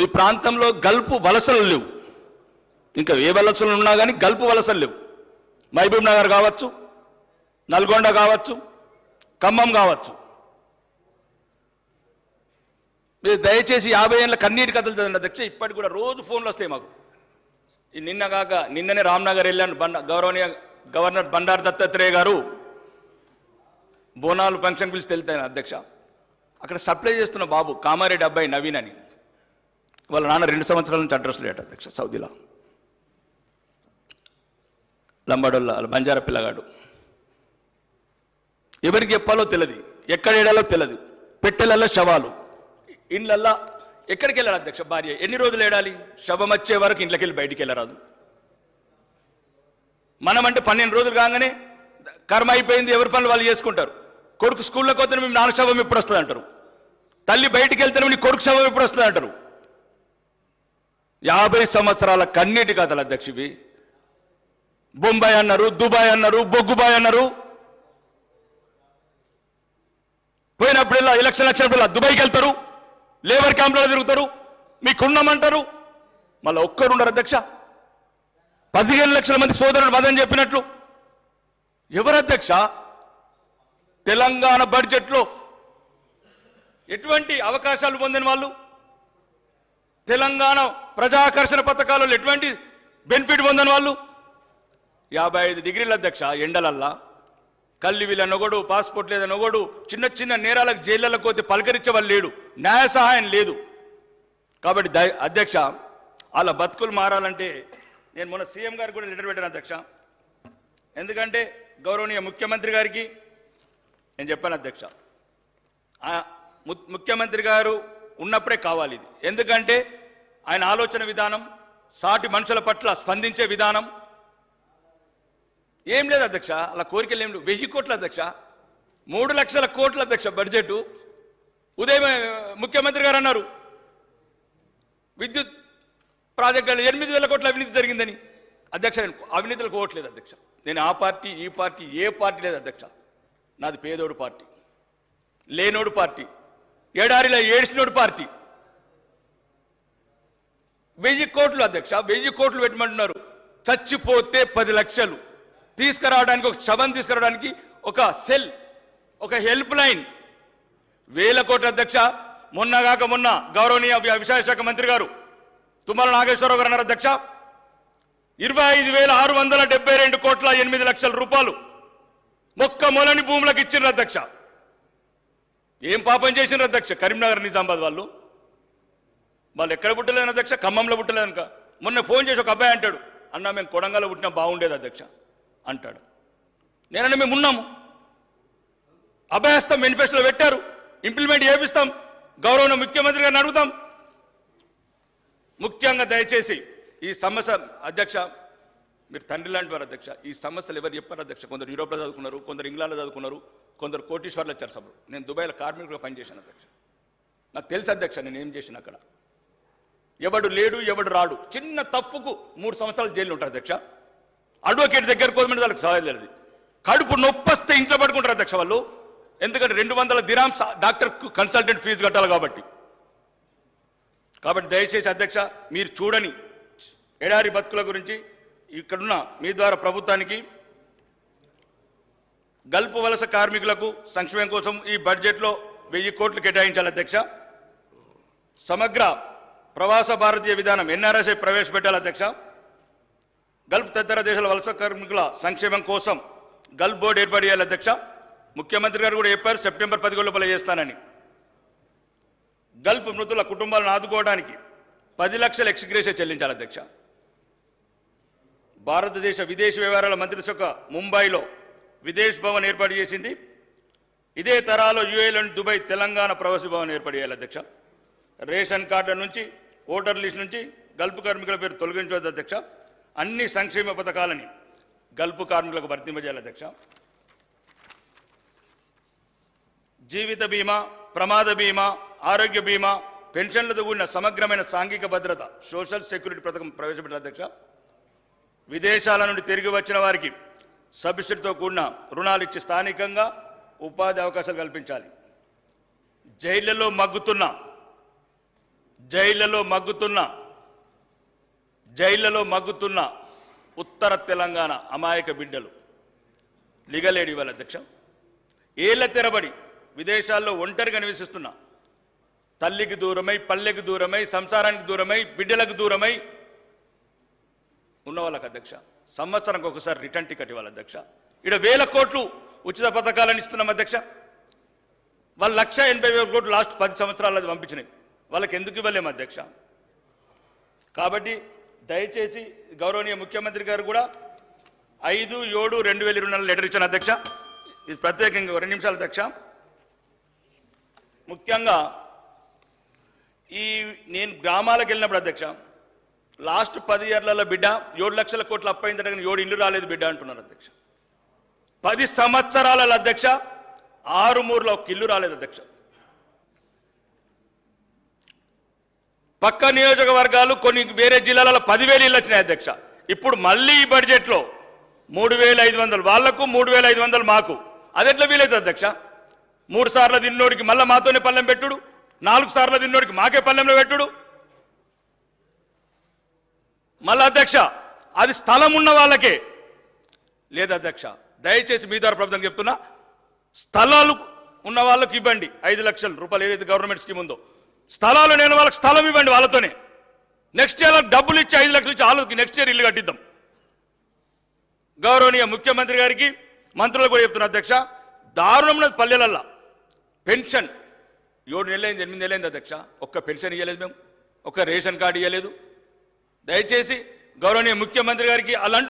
మీ ప్రాంతంలో గల్పు వలసలు లేవు, ఇంకా ఏ వలసలు ఉన్నా కానీ గల్పు వలసలు లేవు. మహబూబ్ నగర్ కావచ్చు, నల్గొండ కావచ్చు, ఖమ్మం కావచ్చు. మీరు దయచేసి 50 ఏళ్ళ కన్నీటి కథలు చదవండి అధ్యక్ష. ఇప్పటికి కూడా రోజు ఫోన్లు వస్తాయి మాకు. నిన్ననే రామ్నగర్ వెళ్ళాను. గౌరవనీయ గవర్నర్ బండారు దత్తాత్రేయ గారు బోనాలు ఫంక్షన్ పిలిచి వెళ్తాను అధ్యక్ష. అక్కడ సప్లై చేస్తున్న బాబు కామారెడ్డి అబ్బాయి నవీన్ అని, వాళ్ళ నాన్న 2 సంవత్సరాల నుంచి అడ్రస్ లేట అధ్యక్ష. సౌదీలో లంబాడోళ్ళ బంజారా పిల్లగాడు. ఎవరికి చెప్పాలో తెలియదు, ఎక్కడ ఏడాలో తెలియదు. పెట్టెలల్లో శవాలు, ఇండ్లల్లా ఎక్కడికి వెళ్ళాలి అధ్యక్ష? భార్య ఎన్ని రోజులు ఏడాలి? శవం వచ్చే వరకు ఇంట్లోకి వెళ్ళి బయటికి వెళ్ళరాదు. మనమంటే 12 రోజులు కాగానే కర్మ అయిపోయింది, ఎవరి పనులు వాళ్ళు చేసుకుంటారు. కొడుకు స్కూల్లోకి వస్తే మేము నాన్న శవం ఎప్పుడు వస్తుంది అంటారు. తల్లి బయటికి వెళ్తే నీ కొడుకు శవం ఎప్పుడు వస్తుంది అంటారు. 50 సంవత్సరాల కన్నీటి కథలు అధ్యక్షవి. బొంబాయి అన్నారు, దుబాయ్ అన్నారు, బొగ్గుబాయ్ అన్నారు. పోయినప్పుడల్లా ఎలక్షన్ వచ్చినప్పుడల్లా దుబాయ్కి వెళ్తారు, లేబర్ క్యాంప్లో తిరుగుతారు, మీకున్నామంటారు. మళ్ళీ ఒక్కరు ఉండరు అధ్యక్ష. 15 లక్షల మంది సోదరులు మదని చెప్పినట్లు ఎవరు అధ్యక్ష? తెలంగాణ బడ్జెట్లో ఎటువంటి అవకాశాలు పొందిన వాళ్ళు, తెలంగాణ ప్రజాకర్షణ పథకాలలో ఎటువంటి బెనిఫిట్ పొందిన వాళ్ళు? 55 డిగ్రీల అధ్యక్ష ఎండలల్లా. కల్లి వీళ్ళ నొగడు, పాస్పోర్ట్ లేదా నొగడు, చిన్న చిన్న నేరాలకు జైళ్ళకు పోతే పలకరించే వాళ్ళు లేడు, న్యాయ సహాయం లేదు. కాబట్టి అధ్యక్ష వాళ్ళ బతుకులు మారాలంటే నేను మొన్న సీఎం గారికి కూడా లెటర్ పెట్టాను అధ్యక్ష. ఎందుకంటే గౌరవనీయ ముఖ్యమంత్రి గారికి నేను చెప్పాను అధ్యక్ష, ముఖ్యమంత్రి గారు ఉన్నప్పుడే కావాలి ఇది. ఎందుకంటే ఆయన ఆలోచన విధానం, సాటి మనుషుల పట్ల స్పందించే విధానం ఏం లేదు అధ్యక్ష. అలా కోరికలు ఏం లేవు. 1000 కోట్ల అధ్యక్ష, 3 లక్షల కోట్ల అధ్యక్ష బడ్జెట్. ఉదయం ముఖ్యమంత్రి గారు అన్నారు విద్యుత్ ప్రాజెక్టులు 8,000 కోట్ల అవినీతి జరిగిందని. అధ్యక్ష నేను అవినీతులకు ఓట్లేదు అధ్యక్ష. నేను ఆ పార్టీ ఈ పార్టీ ఏ పార్టీ లేదు అధ్యక్ష. నాది పేదోడు పార్టీ, లేనోడు పార్టీ, ఏడారిలో ఏడ్చినోడు పార్టీ. 1000 కోట్లు అధ్యక్ష, 1000 కోట్లు పెట్టమంటున్నారు. చచ్చిపోతే 10 లక్షలు తీసుకురావడానికి, ఒక శవం తీసుకురావడానికి ఒక సెల్, ఒక హెల్ప్ లైన్ 1000 కోట్ల అధ్యక్ష. మొన్నగాక మొన్న గౌరవనీయ వ్యవసాయ శాఖ మంత్రి గారు తుమ్మల నాగేశ్వరరావు గారు అన్నారు అధ్యక్ష, 25,672 కోట్ల 8 లక్షల రూపాయలు మొక్క మొలని భూములకు ఇచ్చిండ్రు అధ్యక్ష. ఏం పాపం చేసిండ్రు అధ్యక్ష? కరీంనగర్ నిజామాబాద్ వాళ్ళు ఎక్కడ పుట్టలేదని అధ్యక్ష, ఖమ్మంలో పుట్టలేదనుక. మొన్న ఫోన్ చేసి ఒక అబ్బాయి అంటాడు, అన్న మేము కొడంగల్లో పుట్టినా బాగుండేది అధ్యక్ష అంటాడు. నేనన్నా మేము ఉన్నాము, అభయస్తాం, మేనిఫెస్టోలో పెట్టారు, ఇంప్లిమెంట్ చేపిస్తాం, గౌరవ ముఖ్యమంత్రి గారిని అడుగుతాం. ముఖ్యంగా దయచేసి ఈ సమస్య అధ్యక్ష, మీరు తండ్రి లాంటి వారు అధ్యక్ష. ఈ సమస్యలు ఎవరు చెప్పారు అధ్యక్ష? కొందరు యూరోప్లో చదువుకున్నారు, కొందరు ఇంగ్లాండ్లో చదువుకున్నారు, కొందరు కోటీశ్వర్లు వచ్చారు సభలు. నేను దుబాయ్లో కార్మికులుగా పనిచేశాను అధ్యక్ష. నాకు తెలుసు అధ్యక్ష నేను ఏం చేసిన అక్కడ. ఎవడు లేడు, ఎవడు రాడు, చిన్న తప్పుకు 3 సంవత్సరాలు జైలు ఉంటారు అధ్యక్ష. అడ్వకేట్ దగ్గర కోసమంటే వాళ్ళకి సహాయం లేదు. కడుపు నొప్పొస్తే ఇంట్లో పడుకుంటారు అధ్యక్ష వాళ్ళు. ఎందుకంటే 200 దిరామ్స్ డాక్టర్ కన్సల్టెంట్ ఫీజు కట్టాలి కాబట్టి. దయచేసి అధ్యక్ష మీరు చూడని ఎడారి బతుకుల గురించి ఇక్కడున్న మీ ద్వారా ప్రభుత్వానికి గల్పు వలస కార్మికులకు సంక్షేమం కోసం ఈ బడ్జెట్లో 1000 కోట్లు కేటాయించాలి అధ్యక్ష. సమగ్ర ప్రవాస భారతీయ విధానం ఎన్ఆర్ఎస్ఐ ప్రవేశపెట్టాలి అధ్యక్ష. గల్ఫ్ తదితర దేశాల వలస కార్మికుల సంక్షేమం కోసం గల్ఫ్ బోర్డు ఏర్పాటు చేయాలి అధ్యక్ష. ముఖ్యమంత్రి గారు కూడా చెప్పారు సెప్టెంబర్ 11 లోపల చేస్తానని. గల్ఫ్ మృతుల కుటుంబాలను ఆదుకోవడానికి 10 లక్షల ఎక్స్గ్రేషియా చెల్లించాలి అధ్యక్ష. భారతదేశ విదేశీ వ్యవహారాల మంత్రిశాఖ ముంబైలో విదేశ్ భవన్ ఏర్పాటు చేసింది. ఇదే తరాలో యుఏలోని దుబాయ్ తెలంగాణ ప్రవాసీ భవన్ ఏర్పాటు చేయాలి అధ్యక్ష. రేషన్ కార్డుల నుంచి, ఓటర్ లిస్ట్ నుంచి గల్ఫ్ కార్మికుల పేరు తొలగించవద్దు అధ్యక్ష. అన్ని సంక్షేమ పథకాలని గల్ఫ్ కార్మికులకు వర్తింపజేయాలి అధ్యక్ష. జీవిత బీమా, ప్రమాద బీమా, ఆరోగ్య బీమా, పెన్షన్లతో కూడిన సమగ్రమైన సాంఘిక భద్రత సోషల్ సెక్యూరిటీ పథకం ప్రవేశపెట్టాలి అధ్యక్ష. విదేశాల నుండి తిరిగి వచ్చిన వారికి సబ్సిడీతో కూడిన రుణాలు ఇచ్చి స్థానికంగా ఉపాధి అవకాశాలు కల్పించాలి. జైళ్లలో మగ్గుతున్న జైళ్లలో మగ్గుతున్న ఉత్తర తెలంగాణ అమాయక బిడ్డలు లిగలేడి వాళ్ళ అధ్యక్ష ఏళ్ల తెరబడి విదేశాల్లో ఒంటరిగా నివసిస్తున్న తల్లికి దూరమై పల్లెకి దూరమై సంసారానికి దూరమై బిడ్డలకు దూరమై ఉన్న వాళ్ళకి అధ్యక్ష సంవత్సరానికి ఒకసారి రిటర్న్ టికెట్ ఇవ్వాలి అధ్యక్ష. ఇక్కడ 1000 కోట్లు ఉచిత పథకాలను ఇస్తున్నాం అధ్యక్ష. వాళ్ళు 1,80,000 కోట్లు లాస్ట్ 10 సంవత్సరాలు పంపించినాయి. వాళ్ళకి ఎందుకు ఇవ్వలేము అధ్యక్ష? కాబట్టి దయచేసి గౌరవనీయ ముఖ్యమంత్రి గారు కూడా 5/7/2024 లెటర్ ఇచ్చాను అధ్యక్ష. ఇది ప్రత్యేకంగా 2 నిమిషాలు అధ్యక్ష. ముఖ్యంగా నేను గ్రామాలకు వెళ్ళినప్పుడు అధ్యక్ష లాస్ట్ 10 ఇయర్లలో బిడ్డ 7 లక్షల కోట్లు అప్పయిందంటే కానీ 7 ఇల్లు రాలేదు బిడ్డ అంటున్నారు అధ్యక్ష. 10 సంవత్సరాల అధ్యక్ష 6 ఒక ఇల్లు రాలేదు అధ్యక్ష. పక్క నియోజకవర్గాలు కొన్ని వేరే జిల్లాలలో 10,000 ఇళ్ళు వచ్చినాయి అధ్యక్ష. ఇప్పుడు మళ్ళీ ఈ బడ్జెట్లో 3,500 వాళ్లకు 3,500 మాకు. అదెట్లా వీలైతుంది అధ్యక్ష? 3 సార్లు తిన్నోడికి మళ్ళీ మాతోనే పల్లెం పెట్టుడు, 4 సార్లు తిన్నోడికి మాకే పల్లెంలో పెట్టుడు. మళ్ళీ అధ్యక్ష అది స్థలం ఉన్న వాళ్ళకే లేదు అధ్యక్ష. దయచేసి మీ ద్వారా ప్రభుత్వం చెప్తున్నా, స్థలాలు ఉన్న వాళ్ళకి ఇవ్వండి 5 లక్షల రూపాయలు ఏదైతే గవర్నమెంట్ స్కీమ్ ఉందో. స్థలాలు లేని వాళ్ళకి స్థలం ఇవ్వండి వాళ్ళతోనే. నెక్స్ట్ ఇయర్ డబ్బులు ఇచ్చి 5 లక్షలు ఇచ్చి వాళ్ళకి నెక్స్ట్ ఇయర్ ఇల్లు కట్టిద్దాం. గౌరవనీయ ముఖ్యమంత్రి గారికి మంత్రులకు కూడా చెప్తున్నా అధ్యక్ష, దారుణం పల్లెలల్లా పెన్షన్ 7 నెలలైంది 8 నెలలైంది అధ్యక్ష. ఒక్క పెన్షన్ ఇవ్వలేదు మేము, ఒక్క రేషన్ కార్డు ఇవ్వలేదు. దయచేసి గౌరవనీయ ముఖ్యమంత్రి గారికి అలాంటి